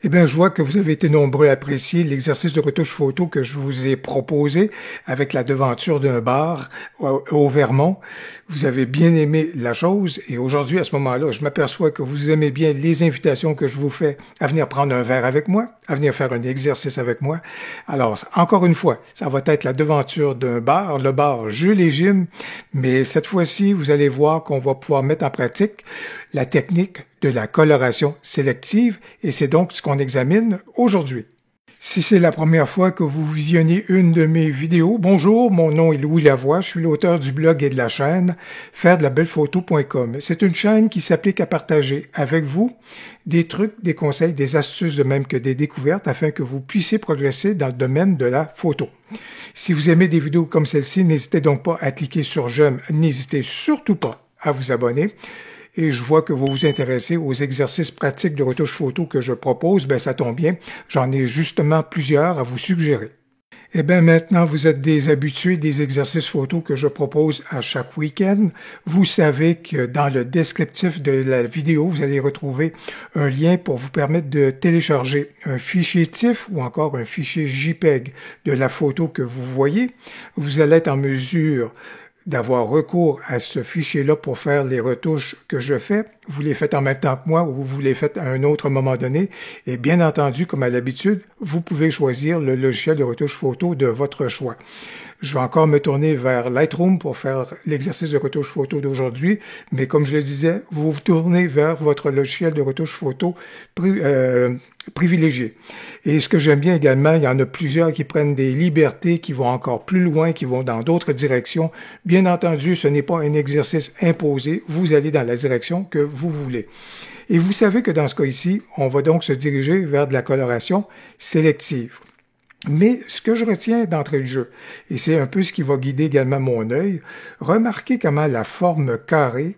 Eh bien, je vois que vous avez été nombreux à apprécier l'exercice de retouche photo que je vous ai proposé avec la devanture d'un bar au Vermont. Vous avez bien aimé la chose et aujourd'hui, à ce moment-là, je m'aperçois que vous aimez bien les invitations que je vous fais à venir prendre un verre avec moi, à venir faire un exercice avec moi. Alors, encore une fois, ça va être la devanture d'un bar, le bar Jules et Jim, mais cette fois-ci, vous allez voir qu'on va pouvoir mettre en pratique la technique de la coloration sélective et c'est donc ce qu'on examine aujourd'hui. Si c'est la première fois que vous visionnez une de mes vidéos, bonjour, mon nom est Louis Lavoie, je suis l'auteur du blog et de la chaîne fairedelabelephoto.com. C'est une chaîne qui s'applique à partager avec vous des trucs, des conseils, des astuces de même que des découvertes afin que vous puissiez progresser dans le domaine de la photo. Si vous aimez des vidéos comme celle-ci, n'hésitez donc pas à cliquer sur j'aime, n'hésitez surtout pas à vous abonner. Et je vois que vous vous intéressez aux exercices pratiques de retouche photo que je propose, ben ça tombe bien, j'en ai justement plusieurs à vous suggérer. Eh bien maintenant, vous êtes des habitués des exercices photo que je propose à chaque week-end. Vous savez que dans le descriptif de la vidéo, vous allez retrouver un lien pour vous permettre de télécharger un fichier TIFF ou encore un fichier JPEG de la photo que vous voyez. Vous allez être en mesure d'avoir recours à ce fichier-là pour faire les retouches que je fais. Vous les faites en même temps que moi ou vous les faites à un autre moment donné. Et bien entendu, comme à l'habitude, vous pouvez choisir le logiciel de retouche photo de votre choix. Je vais encore me tourner vers Lightroom pour faire l'exercice de retouche photo d'aujourd'hui, mais comme je le disais, vous vous tournez vers votre logiciel de retouche photo privilégié. Et ce que j'aime bien également, il y en a plusieurs qui prennent des libertés, qui vont encore plus loin, qui vont dans d'autres directions. Bien entendu, ce n'est pas un exercice imposé, vous allez dans la direction que vous voulez. Et vous savez que dans ce cas ici, on va donc se diriger vers de la coloration sélective. Mais ce que je retiens d'entrée de jeu, et c'est un peu ce qui va guider également mon œil, remarquez comment la forme carrée,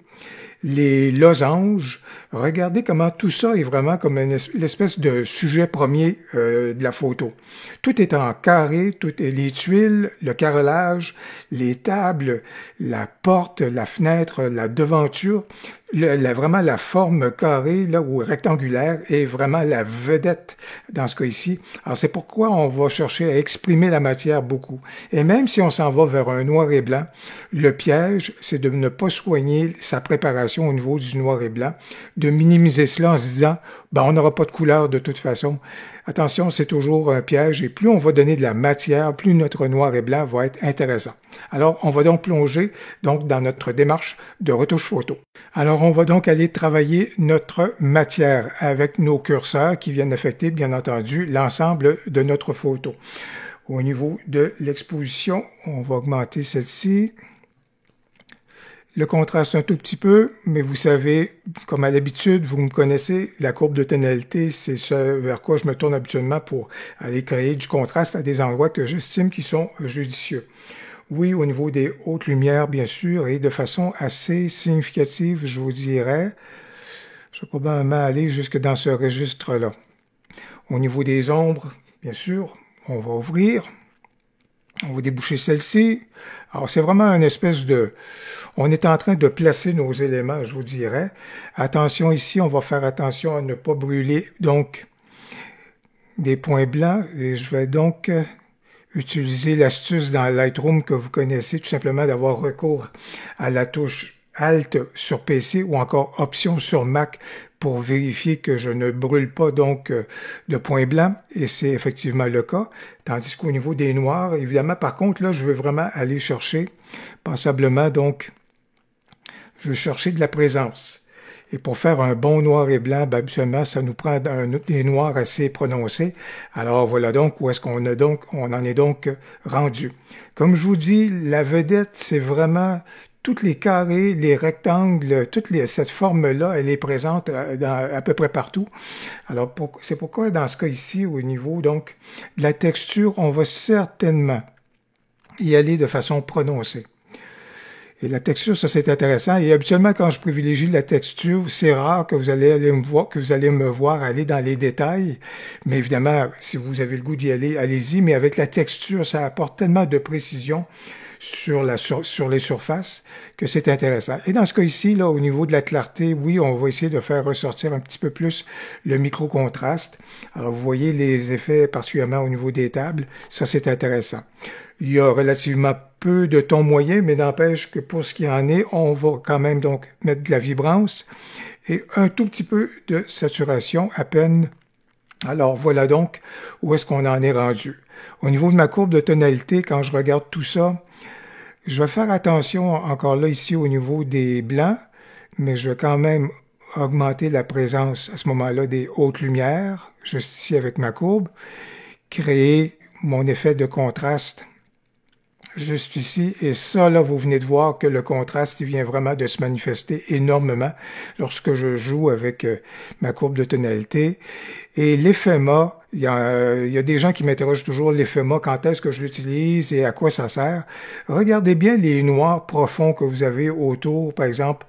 les losanges, regardez comment tout ça est vraiment comme l'espèce de sujet premier de la photo. Tout est en carré, tout est les tuiles, le carrelage, les tables, la porte, la fenêtre, la devanture, vraiment la forme carrée là ou rectangulaire est vraiment la vedette dans ce cas ici. Alors c'est pourquoi on va chercher à exprimer la matière beaucoup. Et même si on s'en va vers un noir et blanc, le piège, c'est de ne pas soigner sa préparation au niveau du noir et blanc, de minimiser cela en se disant, ben on n'aura pas de couleur de toute façon. Attention, c'est toujours un piège et plus on va donner de la matière, plus notre noir et blanc va être intéressant. Alors, on va donc plonger dans notre démarche de retouche photo. Alors, on va donc aller travailler notre matière avec nos curseurs qui viennent affecter, bien entendu, l'ensemble de notre photo. Au niveau de l'exposition, on va augmenter celle-ci. Le contraste un tout petit peu, mais vous savez, comme à l'habitude, vous me connaissez, la courbe de tonalité, c'est ce vers quoi je me tourne habituellement pour aller créer du contraste à des endroits que j'estime qui sont judicieux. Oui, au niveau des hautes lumières, bien sûr, et de façon assez significative, je vous dirais, je vais probablement aller jusque dans ce registre-là. Au niveau des ombres, bien sûr, on va ouvrir. On va déboucher celle-ci. Alors, c'est vraiment une espèce de... On est en train de placer nos éléments, je vous dirais. Attention ici, on va faire attention à ne pas brûler, donc, des points blancs. Et je vais donc utiliser l'astuce dans Lightroom que vous connaissez, tout simplement d'avoir recours à la touche Alt sur PC ou encore Option sur Mac pour vérifier que je ne brûle pas donc de points blancs, et c'est effectivement le cas, tandis qu'au niveau des noirs, évidemment, par contre, là, je veux vraiment aller chercher, passablement, donc, je veux chercher de la présence. Et pour faire un bon noir et blanc, ben, habituellement, ça nous prend des noirs assez prononcés. Alors voilà donc où est-ce qu'on en est donc rendu. Comme je vous dis, la vedette, c'est vraiment tous les carrés, les rectangles, cette forme-là, elle est présente à peu près partout. Alors, c'est pourquoi, dans ce cas ici, au niveau donc de la texture, on va certainement y aller de façon prononcée. Et la texture, ça c'est intéressant. Et habituellement, quand je privilégie la texture, c'est rare que vous allez me voir aller dans les détails. Mais évidemment, si vous avez le goût d'y aller, allez-y. Mais avec la texture, ça apporte tellement de précision sur les surfaces que c'est intéressant. Et dans ce cas ici, là, au niveau de la clarté, oui, on va essayer de faire ressortir un petit peu plus le micro-contraste. Alors, vous voyez les effets particulièrement au niveau des tables. Ça, c'est intéressant. Il y a relativement peu de tons moyens, mais n'empêche que pour ce qui en est, on va quand même donc mettre de la vibrance et un tout petit peu de saturation à peine. Alors, voilà donc où est-ce qu'on en est rendu. Au niveau de ma courbe de tonalité, quand je regarde tout ça, je vais faire attention encore là ici au niveau des blancs, mais je vais quand même augmenter la présence à ce moment-là des hautes lumières, juste ici avec ma courbe, créer mon effet de contraste juste ici. Et ça, là, vous venez de voir que le contraste, il vient vraiment de se manifester énormément lorsque je joue avec ma courbe de tonalité. Et l'effet mat, il y a des gens qui m'interrogent toujours l'effet mat, quand est-ce que je l'utilise et à quoi ça sert. Regardez bien les noirs profonds que vous avez autour, par exemple,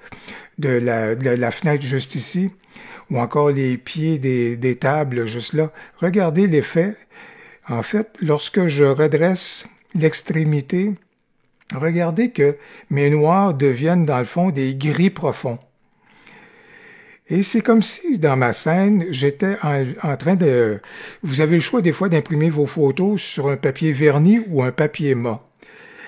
de la fenêtre juste ici, ou encore les pieds des tables juste là. Regardez l'effet. En fait, lorsque je redresse l'extrémité, regardez que mes noirs deviennent dans le fond des gris profonds. Et c'est comme si, dans ma scène, j'étais en train de... Vous avez le choix des fois d'imprimer vos photos sur un papier verni ou un papier mat.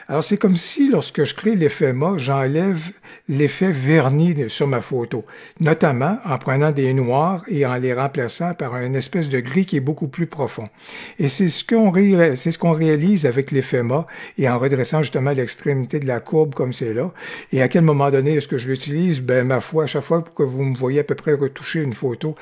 Alors, c'est comme si, lorsque je crée l'effet mat, j'enlève l'effet verni sur ma photo, notamment en prenant des noirs et en les remplaçant par une espèce de gris qui est beaucoup plus profond. Et c'est ce qu'on réalise avec l'effet mat et en redressant justement l'extrémité de la courbe comme c'est là. Et à quel moment donné est-ce que je l'utilise? Ben, ma foi, à chaque fois que vous me voyez à peu près retoucher une photo,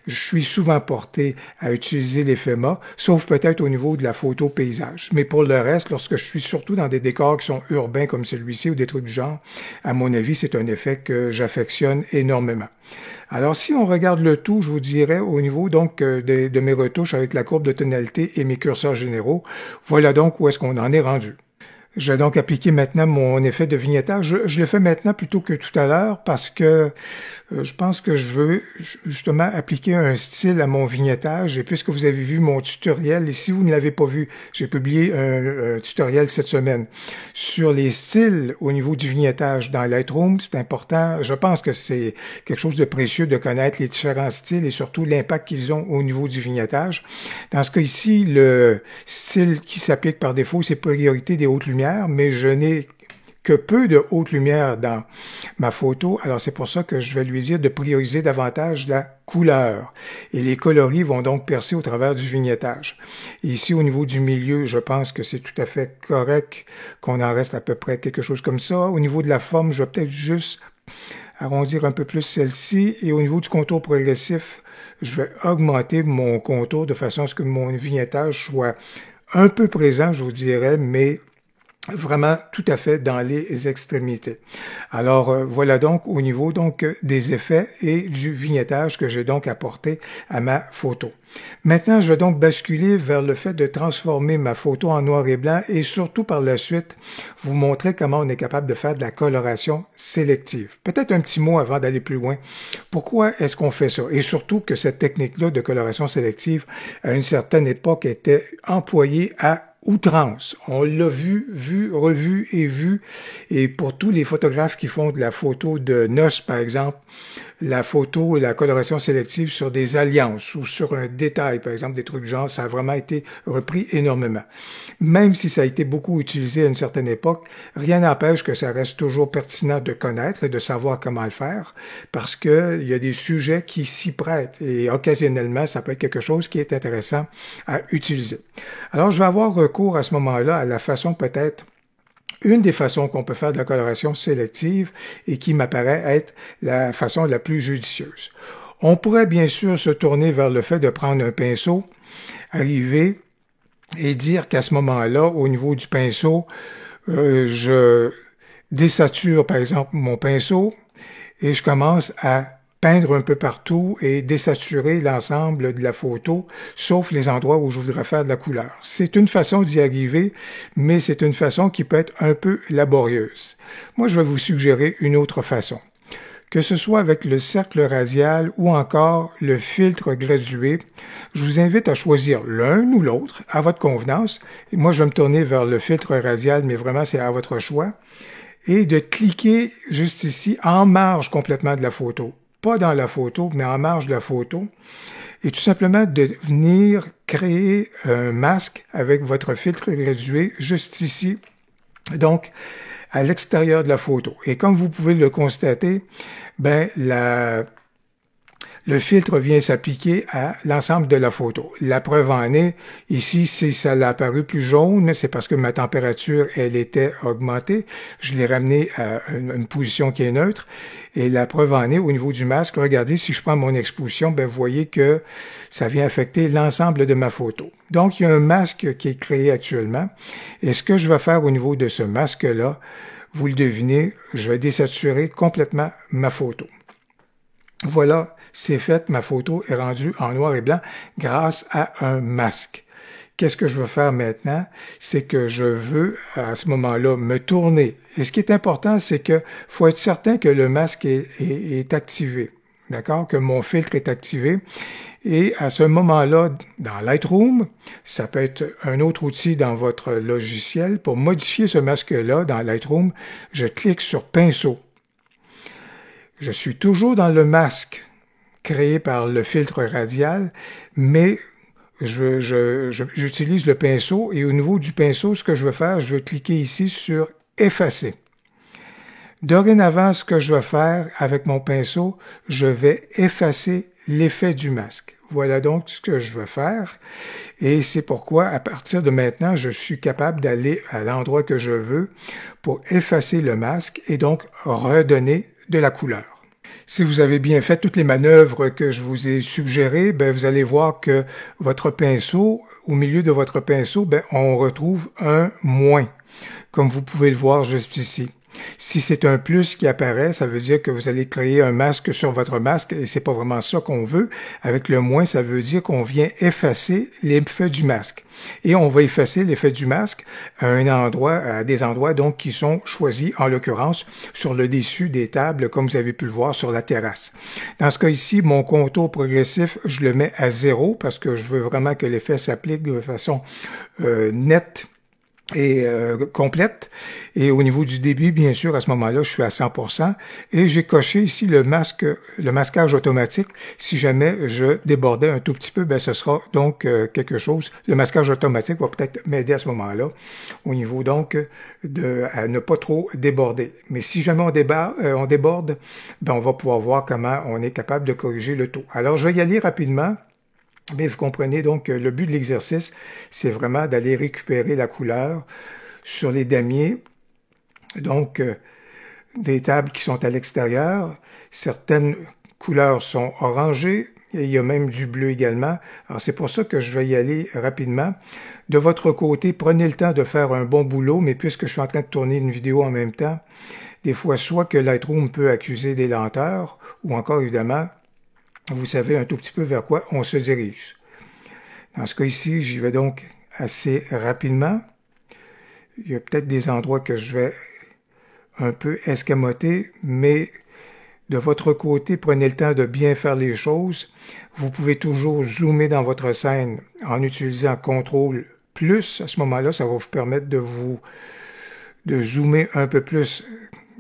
je suis souvent porté à utiliser l'effet mat, sauf peut-être au niveau de la photo paysage. Mais pour le reste, lorsque je suis surtout dans des décors qui sont urbains comme celui-ci ou des trucs du genre, à mon avis, c'est un effet que j'affectionne énormément. Alors, si on regarde le tout, je vous dirais, au niveau donc de mes retouches avec la courbe de tonalité et mes curseurs généraux, voilà donc où est-ce qu'on en est rendu. Je vais donc appliquer maintenant mon effet de vignettage. Je le fais maintenant plutôt que tout à l'heure parce que je pense que je veux justement appliquer un style à mon vignettage. Et puisque vous avez vu mon tutoriel, et si vous ne l'avez pas vu, j'ai publié un tutoriel cette semaine sur les styles au niveau du vignettage dans Lightroom. C'est important. Je pense que c'est quelque chose de précieux de connaître les différents styles et surtout l'impact qu'ils ont au niveau du vignettage. Dans ce cas ici, le style qui s'applique par défaut, c'est priorité des hautes lumières, mais je n'ai que peu de haute lumière dans ma photo, alors c'est pour ça que je vais lui dire de prioriser davantage la couleur. Et les coloris vont donc percer au travers du vignettage. Et ici, au niveau du milieu, je pense que c'est tout à fait correct qu'on en reste à peu près quelque chose comme ça. Au niveau de la forme, je vais peut-être juste arrondir un peu plus celle-ci. Et au niveau du contour progressif, je vais augmenter mon contour de façon à ce que mon vignettage soit un peu présent, je vous dirais, mais vraiment tout à fait dans les extrémités. Alors voilà donc au niveau donc des effets et du vignettage que j'ai donc apporté à ma photo. Maintenant, je vais donc basculer vers le fait de transformer ma photo en noir et blanc et surtout par la suite vous montrer comment on est capable de faire de la coloration sélective. Peut-être un petit mot avant d'aller plus loin. Pourquoi est-ce qu'on fait ça? Et surtout que cette technique-là de coloration sélective, à une certaine époque, était employée à outrance. On l'a vu, revu et vu. Et pour tous les photographes qui font de la photo de noces, par exemple, la photo et la coloration sélective sur des alliances ou sur un détail, par exemple, des trucs genre, ça a vraiment été repris énormément. Même si ça a été beaucoup utilisé à une certaine époque, rien n'empêche que ça reste toujours pertinent de connaître et de savoir comment le faire, parce que il y a des sujets qui s'y prêtent et occasionnellement, ça peut être quelque chose qui est intéressant à utiliser. Alors, je vais avoir recours à ce moment-là à la façon peut-être une des façons qu'on peut faire de la coloration sélective et qui m'apparaît être la façon la plus judicieuse. On pourrait bien sûr se tourner vers le fait de prendre un pinceau, arriver et dire qu'à ce moment-là, au niveau du pinceau, je désature par exemple mon pinceau et je commence à peindre un peu partout et désaturer l'ensemble de la photo, sauf les endroits où je voudrais faire de la couleur. C'est une façon d'y arriver, mais c'est une façon qui peut être un peu laborieuse. Moi, je vais vous suggérer une autre façon. que ce soit avec le cercle radial ou encore le filtre gradué. Je vous invite à choisir l'un ou l'autre à votre convenance. Et moi, je vais me tourner vers le filtre radial, mais vraiment, c'est à votre choix. Et de cliquer juste ici, en marge complètement de la photo. Pas dans la photo, mais en marge de la photo. Et tout simplement de venir créer un masque avec votre filtre gradué juste ici. Donc, à l'extérieur de la photo. Et comme vous pouvez le constater, ben le filtre vient s'appliquer à l'ensemble de la photo. La preuve en est, ici, si ça l'a apparu plus jaune, c'est parce que ma température, elle était augmentée. Je l'ai ramené à une position qui est neutre. Et la preuve en est, au niveau du masque, regardez, si je prends mon exposition, ben vous voyez que ça vient affecter l'ensemble de ma photo. Donc, il y a un masque qui est créé actuellement. Et ce que je vais faire au niveau de ce masque-là, vous le devinez, je vais désaturer complètement ma photo. Voilà, c'est fait, ma photo est rendue en noir et blanc grâce à un masque. Qu'est-ce que je veux faire maintenant? C'est que je veux, à ce moment-là, me tourner. Et ce qui est important, c'est que faut être certain que le masque est activé. D'accord? Que mon filtre est activé. Et à ce moment-là, dans Lightroom, ça peut être un autre outil dans votre logiciel. Pour modifier ce masque-là dans Lightroom, je clique sur Pinceau. Je suis toujours dans le masque créé par le filtre radial, mais j'utilise le pinceau et au niveau du pinceau, ce que je veux faire, je veux cliquer ici sur Effacer. Dorénavant, ce que je vais faire avec mon pinceau, je vais effacer l'effet du masque. Voilà donc ce que je veux faire et c'est pourquoi, à partir de maintenant, je suis capable d'aller à l'endroit que je veux pour effacer le masque et donc redonner de la couleur. Si vous avez bien fait toutes les manœuvres que je vous ai suggérées, ben vous allez voir que votre pinceau, au milieu de votre pinceau, ben on retrouve un moins, comme vous pouvez le voir juste ici. Si c'est un plus qui apparaît, ça veut dire que vous allez créer un masque sur votre masque et c'est pas vraiment ça qu'on veut. Avec le moins, ça veut dire qu'on vient effacer l'effet du masque. Et on va effacer l'effet du masque à des endroits donc qui sont choisis, en l'occurrence, sur le dessus des tables, comme vous avez pu le voir sur la terrasse. Dans ce cas ici, mon contour progressif, je le mets à 0 parce que je veux vraiment que l'effet s'applique de façon nette et complète. Et au niveau du débit, bien sûr, à ce moment-là, je suis à 100%. Et j'ai coché ici le masquage automatique. Si jamais je débordais un tout petit peu, ben ce sera donc quelque chose. Le masquage automatique va peut-être m'aider à ce moment-là, au niveau donc à ne pas trop déborder. Mais si jamais on déborde, ben on va pouvoir voir comment on est capable de corriger le taux. Alors, je vais y aller rapidement. Mais vous comprenez donc que le but de l'exercice, c'est vraiment d'aller récupérer la couleur sur les damiers, donc des tables qui sont à l'extérieur. Certaines couleurs sont orangées et il y a même du bleu également. Alors c'est pour ça que je vais y aller rapidement. De votre côté, prenez le temps de faire un bon boulot, mais puisque je suis en train de tourner une vidéo en même temps, des fois soit que Lightroom peut accuser des lenteurs ou encore évidemment vous savez un tout petit peu vers quoi on se dirige. Dans ce cas ici, j'y vais donc assez rapidement. Il y a peut-être des endroits que je vais un peu escamoter, mais de votre côté, prenez le temps de bien faire les choses. Vous pouvez toujours zoomer dans votre scène en utilisant CTRL+. À ce moment-là, ça va vous permettre de zoomer un peu plus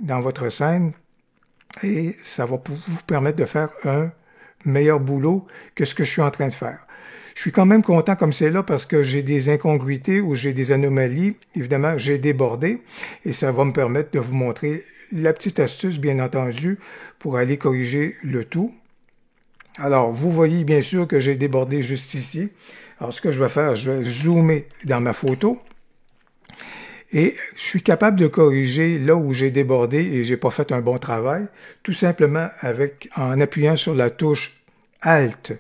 dans votre scène et ça va vous permettre de faire un meilleur boulot que ce que je suis en train de faire. Je suis quand même content comme c'est là parce que j'ai des incongruités ou j'ai des anomalies. Évidemment, j'ai débordé et ça va me permettre de vous montrer la petite astuce, bien entendu, pour aller corriger le tout. Alors, vous voyez bien sûr que j'ai débordé juste ici. Alors, ce que je vais faire, je vais zoomer dans ma photo. Et je suis capable de corriger là où j'ai débordé et j'ai pas fait un bon travail, tout simplement en appuyant sur la touche Alt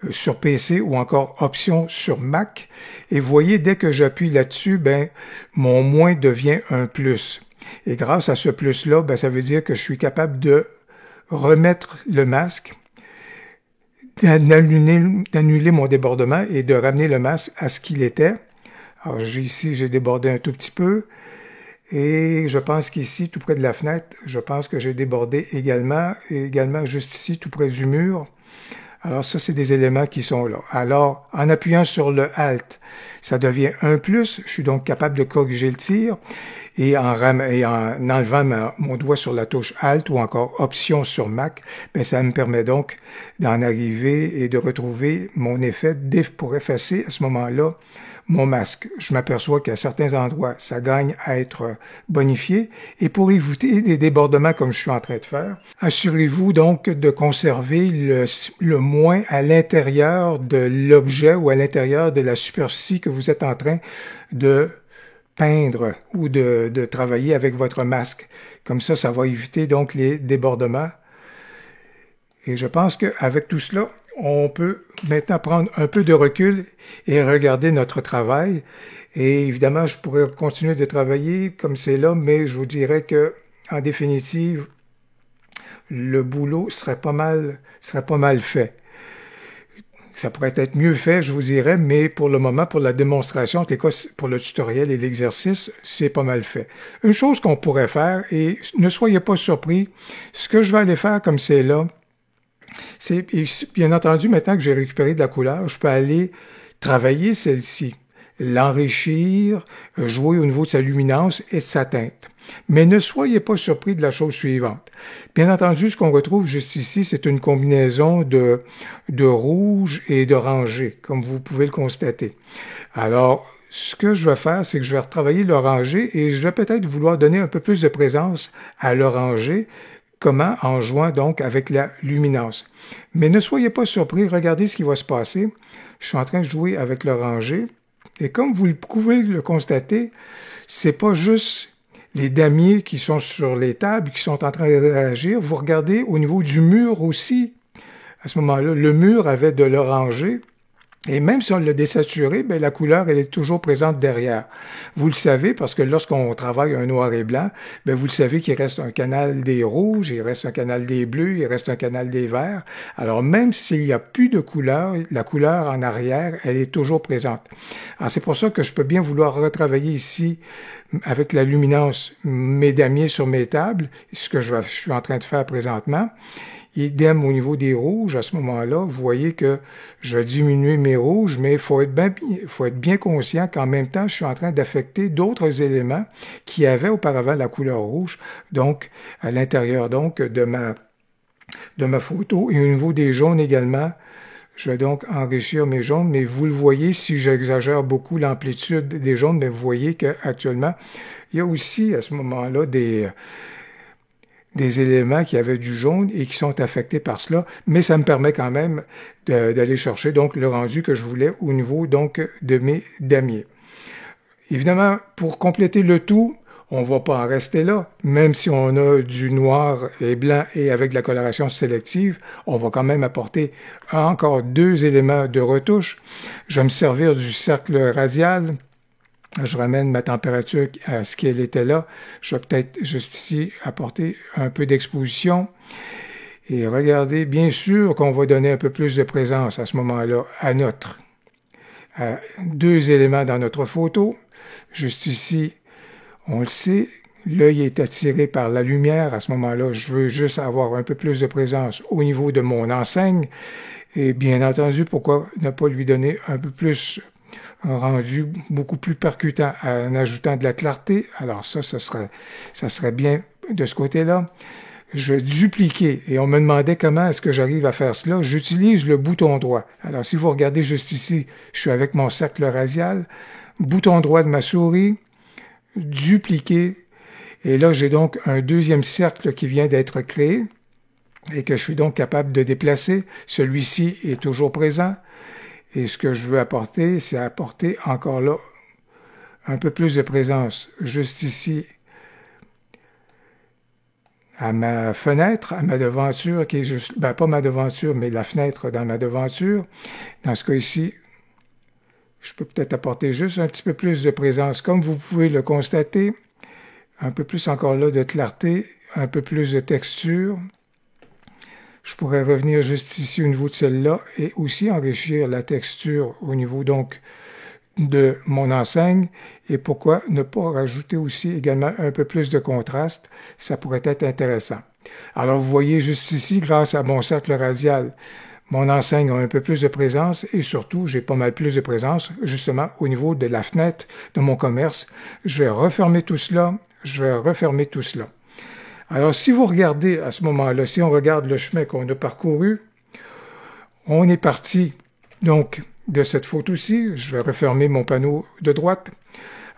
sur PC ou encore Option sur Mac. Et vous voyez, dès que j'appuie là-dessus, ben mon moins devient un plus. Et grâce à ce plus-là, ben ça veut dire que je suis capable de remettre le masque, d'annuler mon débordement et de ramener le masque à ce qu'il était. Alors ici, j'ai débordé un tout petit peu. Et je pense qu'ici, tout près de la fenêtre, je pense que j'ai débordé également, et également juste ici, tout près du mur. Alors ça, c'est des éléments qui sont là. Alors, en appuyant sur le Alt, ça devient un plus. Je suis donc capable de corriger le tir. Et en enlevant mon doigt sur la touche Alt ou encore Option sur Mac, ben ça me permet donc d'en arriver et de retrouver mon effet pour effacer à ce moment-là mon masque. Je m'aperçois qu'à certains endroits, ça gagne à être bonifié. Et pour éviter des débordements comme je suis en train de faire, assurez-vous donc de conserver le moins à l'intérieur de l'objet ou à l'intérieur de la superficie que vous êtes en train de peindre ou de travailler avec votre masque. Comme ça va éviter donc les débordements. Et je pense qu'avec tout cela, on peut maintenant prendre un peu de recul et regarder notre travail. Et évidemment, je pourrais continuer de travailler comme c'est là, mais je vous dirais que, en définitive, le boulot serait pas mal fait. Ça pourrait être mieux fait, je vous dirais, mais pour le moment, pour la démonstration, en tout cas pour le tutoriel et l'exercice, c'est pas mal fait. Une chose qu'on pourrait faire, et ne soyez pas surpris, ce que je vais aller faire comme c'est là, c'est, bien entendu, maintenant que j'ai récupéré de la couleur, je peux aller travailler celle-ci, l'enrichir, jouer au niveau de sa luminance et de sa teinte. Mais ne soyez pas surpris de la chose suivante. Bien entendu, ce qu'on retrouve juste ici, c'est une combinaison de rouge et d'orangé, comme vous pouvez le constater. Alors, ce que je vais faire, c'est que je vais retravailler l'orangé et je vais peut-être vouloir donner un peu plus de présence à l'orangé. Comment? En jouant donc avec la luminance. Mais ne soyez pas surpris, regardez ce qui va se passer. Je suis en train de jouer avec l'orangé et comme vous pouvez le constater, c'est pas juste les damiers qui sont sur les tables qui sont en train d'interagir. Vous regardez au niveau du mur aussi. À ce moment-là, le mur avait de l'orangé. Et même si on l'a désaturé, ben, la couleur, elle est toujours présente derrière. Vous le savez parce que lorsqu'on travaille un noir et blanc, ben, vous le savez qu'il reste un canal des rouges, il reste un canal des bleus, il reste un canal des verts. Alors même s'il n'y a plus de couleur, la couleur en arrière, elle est toujours présente. Alors c'est pour ça que je peux bien vouloir retravailler ici avec la luminance mes damiers sur mes tables, ce que je suis en train de faire présentement. Idem au niveau des rouges, à ce moment-là, vous voyez que je vais diminuer mes rouges, mais il faut être bien conscient qu'en même temps, je suis en train d'affecter d'autres éléments qui avaient auparavant la couleur rouge, donc à l'intérieur donc de ma photo. Et au niveau des jaunes également, je vais donc enrichir mes jaunes, mais vous le voyez, si j'exagère beaucoup l'amplitude des jaunes, mais vous voyez qu'actuellement, il y a aussi à ce moment-là des éléments qui avaient du jaune et qui sont affectés par cela, mais ça me permet quand même d'aller chercher donc le rendu que je voulais au niveau donc de mes damiers. Évidemment, pour compléter le tout, on ne va pas en rester là. Même si on a du noir et blanc et avec de la coloration sélective, on va quand même apporter encore 2 éléments de retouche. Je vais me servir du cercle radial. Je ramène ma température à ce qu'elle était là. Je vais peut-être juste ici apporter un peu d'exposition. Et regardez, bien sûr qu'on va donner un peu plus de présence à ce moment-là à 2 éléments dans notre photo. Juste ici, on le sait, l'œil est attiré par la lumière. À ce moment-là, je veux juste avoir un peu plus de présence au niveau de mon enseigne. Et bien entendu, pourquoi ne pas lui donner un peu plus un rendu beaucoup plus percutant en ajoutant de la clarté. Alors ça serait bien de ce côté-là. Je vais dupliquer et on me demandait comment est-ce que j'arrive à faire cela. J'utilise le bouton droit. Alors si vous regardez juste ici, je suis avec mon cercle radial, bouton droit de ma souris, dupliquer et là j'ai donc un deuxième cercle qui vient d'être créé et que je suis donc capable de déplacer. Celui-ci est toujours présent. Et ce que je veux apporter, c'est apporter encore là un peu plus de présence. Juste ici, à ma fenêtre, à ma devanture, qui est juste, pas ma devanture, mais la fenêtre dans ma devanture. Dans ce cas ici, je peux peut-être apporter juste un petit peu plus de présence. Comme vous pouvez le constater, un peu plus encore là de clarté, un peu plus de texture. Je pourrais revenir juste ici au niveau de celle-là et aussi enrichir la texture au niveau donc de mon enseigne et pourquoi ne pas rajouter aussi également un peu plus de contraste, ça pourrait être intéressant. Alors vous voyez juste ici, grâce à mon cercle radial, mon enseigne a un peu plus de présence et surtout, j'ai pas mal plus de présence justement au niveau de la fenêtre de mon commerce. Je vais refermer tout cela, je vais refermer tout cela. Alors si vous regardez à ce moment-là, si on regarde le chemin qu'on a parcouru, on est parti donc de cette photo-ci, je vais refermer mon panneau de droite.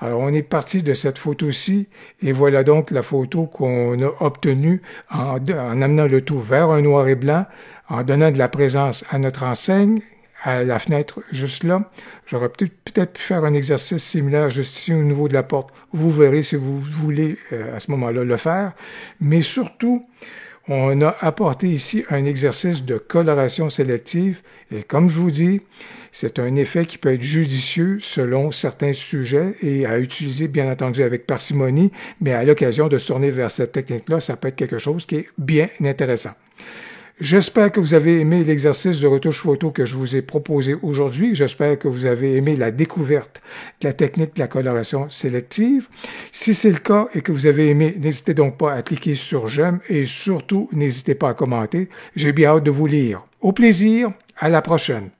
Alors, on est parti de cette photo-ci, et voilà donc la photo qu'on a obtenue en amenant le tout vers un noir et blanc, en donnant de la présence à notre enseigne, à la fenêtre juste là. J'aurais peut-être pu faire un exercice similaire juste ici au niveau de la porte. Vous verrez si vous voulez à ce moment-là le faire. Mais surtout, on a apporté ici un exercice de coloration sélective et comme je vous dis, c'est un effet qui peut être judicieux selon certains sujets et à utiliser bien entendu avec parcimonie, mais à l'occasion de se tourner vers cette technique-là, ça peut être quelque chose qui est bien intéressant. J'espère que vous avez aimé l'exercice de retouche photo que je vous ai proposé aujourd'hui. J'espère que vous avez aimé la découverte de la technique de la coloration sélective. Si c'est le cas et que vous avez aimé, n'hésitez donc pas à cliquer sur j'aime et surtout, n'hésitez pas à commenter. J'ai bien hâte de vous lire. Au plaisir, à la prochaine.